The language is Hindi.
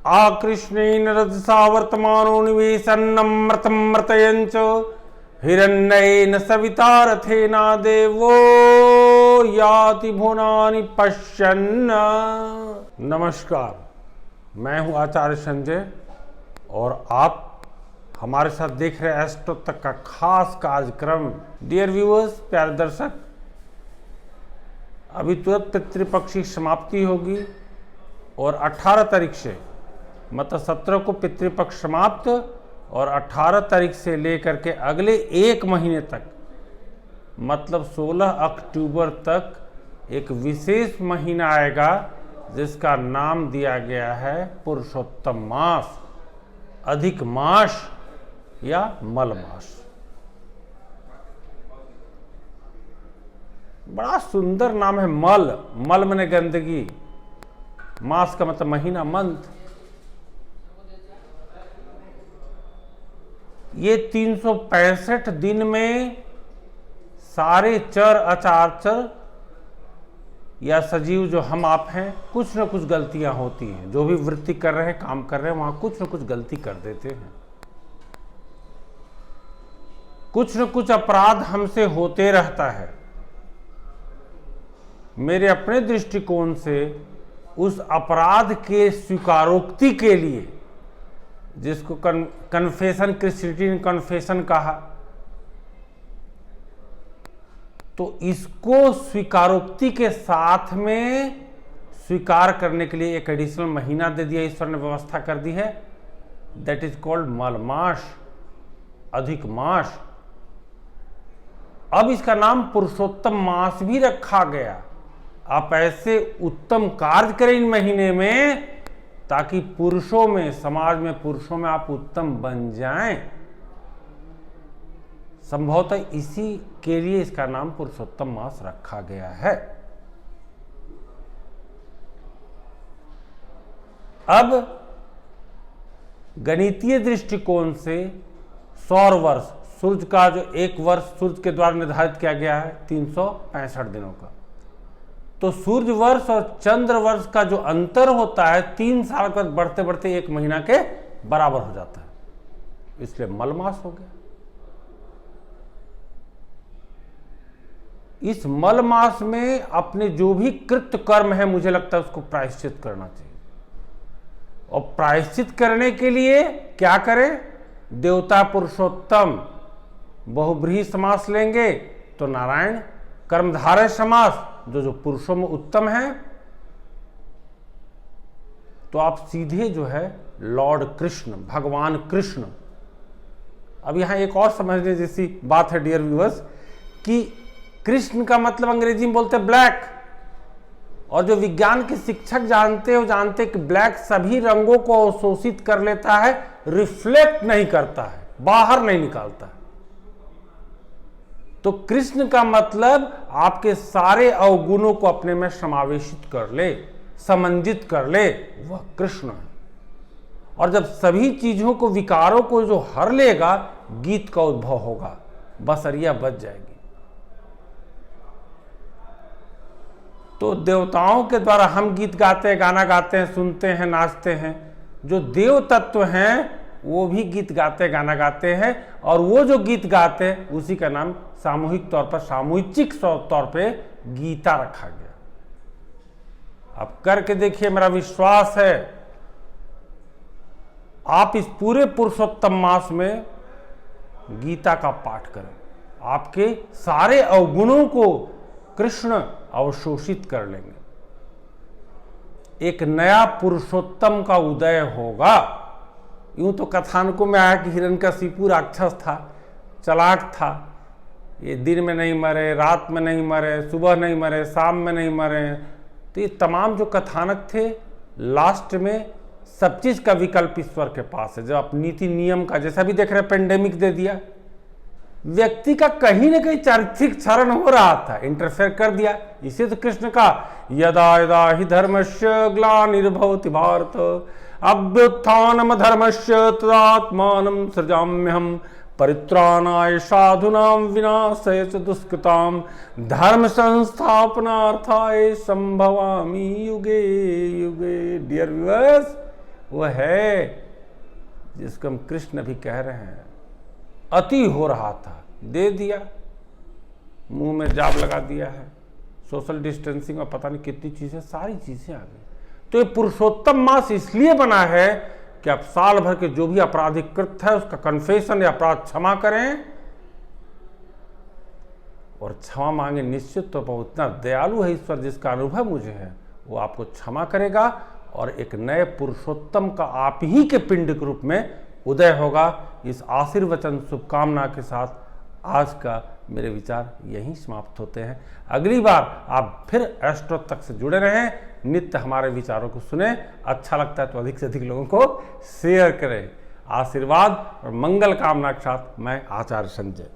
आकृष्णेन रजसा वर्तमानो निवेशन्नमृतमृतयञ्च हिरण्येन सविता रथेना देवो याति भुवनानि पश्यन्। नमस्कार, मैं हूं आचार्य संजय और आप हमारे साथ देख रहे हैं एस्ट्रो तक का खास कार्यक्रम। डियर व्यूअर्स, प्यारे दर्शक, अभी तुरंत पितृपक्ष की समाप्ति होगी और 18 तारीख से मतलब 17 को पितृपक्ष समाप्त और 18 तारीख से लेकर के अगले एक महीने तक मतलब 16 अक्टूबर तक एक विशेष महीना आएगा जिसका नाम दिया गया है पुरुषोत्तम मास, अधिक मास या मल मास। बड़ा सुंदर नाम है। मल, मल माने गंदगी, मास का मतलब महीना, मंथ। ये 365 दिन में सारे चर अचारचर या सजीव जो हम आप हैं, कुछ न कुछ गलतियां होती हैं। जो भी वृत्ति कर रहे हैं, काम कर रहे हैं, वहां कुछ न कुछ गलती कर देते हैं। कुछ न कुछ अपराध हमसे होते रहता है। मेरे अपने दृष्टिकोण से उस अपराध के स्वीकारोक्ति के लिए, जिसको कन्फेशन, क्रिश्चियन कन्फेशन कहा, तो इसको स्वीकारोक्ति के साथ में स्वीकार करने के लिए एक एडिशनल महीना दे दिया, ईश्वर ने व्यवस्था कर दी है। दैट इज कॉल्ड मल मास, अधिक मास। अब इसका नाम पुरुषोत्तम मास भी रखा गया। आप ऐसे उत्तम कार्य करें इन महीने में ताकि पुरुषों में, समाज में पुरुषों में आप उत्तम बन जाएं। संभवतः इसी के लिए इसका नाम पुरुषोत्तम मास रखा गया है। अब गणितीय दृष्टिकोण से सौर वर्ष, सूर्य का जो एक वर्ष सूर्य के द्वारा निर्धारित किया गया है 365 दिनों का, तो सूर्य वर्ष और चंद्र वर्ष का जो अंतर होता है 3 साल तक बढ़ते बढ़ते एक महीना के बराबर हो जाता है, इसलिए मल मास हो गया। इस मल मास में अपने जो भी कृत्य कर्म है, मुझे लगता है उसको प्रायश्चित करना चाहिए। और प्रायश्चित करने के लिए क्या करें? देवता पुरुषोत्तम बहुब्रीहि समास लेंगे तो नारायण, कर्मधारय समास जो पुरुषों में उत्तम है, तो आप सीधे जो है लॉर्ड कृष्ण, भगवान कृष्ण। अब यहां एक और समझने जैसी बात है डियर व्यूअर्स, कि कृष्ण का मतलब अंग्रेजी में बोलते हैं ब्लैक, और जो विज्ञान के शिक्षक जानते हैं वो जानते हैं कि ब्लैक सभी रंगों को अवशोषित कर लेता है, रिफ्लेक्ट नहीं करता है, बाहर नहीं निकालता है। तो कृष्ण का मतलब आपके सारे अवगुणों को अपने में समावेशित कर ले, समन्वित कर ले, वह कृष्ण है। और जब सभी चीजों को, विकारों को जो हर लेगा, गीत का उद्भव होगा, बसरिया बच जाएगी। तो देवताओं के द्वारा हम गीत गाते हैं, गाना गाते हैं, सुनते हैं, नाचते हैं। जो देव तत्व हैं वो भी गीत गाते, गाना गाते हैं, और वो जो गीत गाते हैं उसी का नाम सामूहिक तौर पर, सामूहिक तौर पे गीता रखा गया। आप करके देखिए, मेरा विश्वास है आप इस पूरे पुरुषोत्तम मास में गीता का पाठ करें, आपके सारे अवगुणों को कृष्ण अवशोषित कर लेंगे। एक नया पुरुषोत्तम का उदय होगा। यूं तो कथानकों में आया कि हिरण्यकशिपु राक्षस था, चालाक था, ये दिन में नहीं मरे, रात में नहीं मरे, सुबह नहीं मरे, शाम में नहीं मरे। तो ये तमाम जो कथानक थे, लास्ट में सब चीज का विकल्प ईश्वर के पास है। जब आप नीति नियम का, जैसा भी देख रहे हैं, पेंडेमिक दे दिया, व्यक्ति का कहीं ना कहीं चारित्रिक क्षरण हो रहा था, इंटरफेयर कर दिया। इसे तो कृष्ण का यदा यदा हि धर्मस्य ग्लानिर्भवति भारत अभ्युत्थानम धर्मस्य तदात्मानं सृजाम्यहम् परित्राणाय साधूनां विनाशाय च दुष्कृतां धर्म संस्थापनार्थाय संभवामि युगे युगे। डियर व्यूअर्स, वो है जिसको हम कृष्ण भी कह रहे हैं। अति हो रहा था, दे दिया, मुंह में जाब लगा दिया है, सोशल डिस्टेंसिंग और पता नहीं कितनी चीजें, सारी चीजें आ गई। तो ये पुरुषोत्तम मास इसलिए बना है कि आप साल भर के जो भी आपराधिक कृत्य है उसका कन्फेशन या अपराध क्षमा करें और क्षमा मांगे। निश्चित तो वो उतना दयालु है ईश्वर, जिसका अनुभव मुझे है, वो आपको क्षमा करेगा और एक नए पुरुषोत्तम का आप ही के पिंड के रूप में उदय होगा। इस आशीर्वचन शुभकामना के साथ आज का मेरे विचार यहीं समाप्त होते हैं। अगली बार आप फिर एस्ट्रो तक से जुड़े रहें, नित्य हमारे विचारों को सुने। अच्छा लगता है तो अधिक से अधिक लोगों को शेयर करें। आशीर्वाद और मंगल कामना के साथ मैं आचार्य संजय।